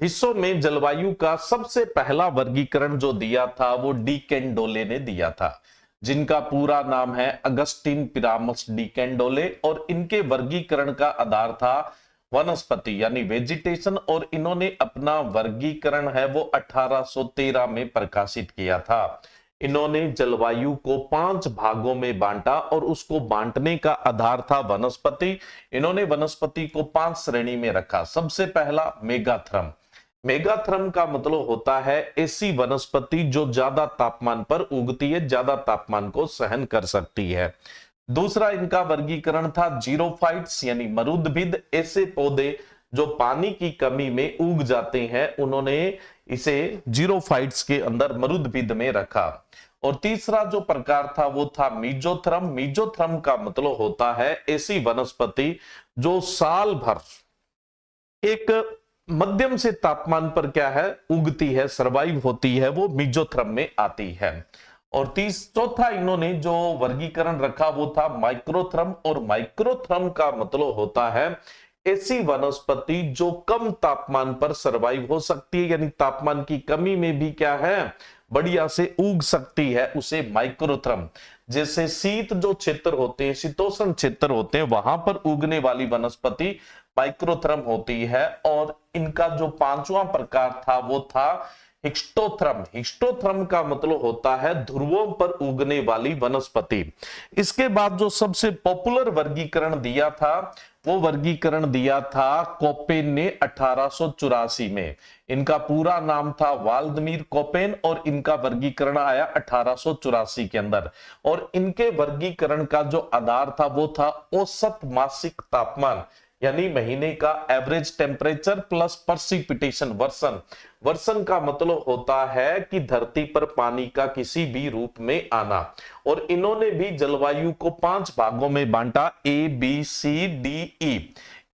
हिस्सों में जलवायु का सबसे पहला वर्गीकरण जो दिया था वो डी कैंडोले ने दिया था, जिनका पूरा नाम है अगस्टिन पिरामस डी कैंडोले। और इनके वर्गीकरण का आधार था वनस्पति यानी वेजिटेशन, और इन्होंने अपना वर्गीकरण है वो 1813 में प्रकाशित किया था। इन्होंने जलवायु को 5 भागों में बांटा और उसको बांटने का आधार था वनस्पति। इन्होंने वनस्पति को 5 श्रेणी में रखा। सबसे पहला मेगाथ्रम। मेगाथ्रम का मतलब होता है ऐसी वनस्पति जो ज्यादा तापमान पर उगती है, ज्यादा तापमान को सहन कर सकती है। दूसरा इनका वर्गीकरण था जीरोफाइट्स यानी मरुदभिद, ऐसे पौधे जो पानी की कमी में उग जाते हैं, उन्होंने इसे जीरोफाइट्स के अंदर मरुदभिद में रखा। और तीसरा जो प्रकार था वो था मीजोथ्रम। मीजोथ्रम का मतलब होता है ऐसी वनस्पति जो साल भर एक मध्यम से तापमान पर क्या है उगती है, सरवाइव होती है, वो मीजोथ्रम में आती है। और चौथा इन्होंने जो वर्गीकरण रखा वो था माइक्रोथ्रम। और माइक्रोथ्रम का मतलब होता है ऐसी वनस्पति जो कम तापमान पर सरवाइव हो सकती है, यानी तापमान की कमी में भी क्या है बढ़िया से उग सकती है, उसे माइक्रोथ्रम। जैसे शीत जो क्षेत्र होते हैं, शीतोष्ण क्षेत्र होते हैं, वहां पर उगने वाली वनस्पति माइक्रोथ्रम होती है। और इनका जो 5वां प्रकार था वो था हिस्टोथ्रम। हिस्टोथ्रम का मतलब होता है ध्रुवों पर उगने वाली वनस्पति। इसके बाद जो सबसे पॉपुलर वर्गीकरण दिया था वो वर्गीकरण दिया था कोपेन ने 1884 में। इनका पूरा नाम था वाल्दमीर कोपेन और इनका वर्गीकरण आया 1884 के अंदर। और इनके वर्गीकरण का जो आधार था वो था औसत मासिक तापमान, यानी महीने का एवरेज टेम्परेचर प्लस परसिपिटेशन वर्षन। वर्षन का मतलब होता है कि धरती पर पानी का किसी भी रूप में आना। और इन्होंने भी जलवायु को 5 भागों में बांटा, A B C D E.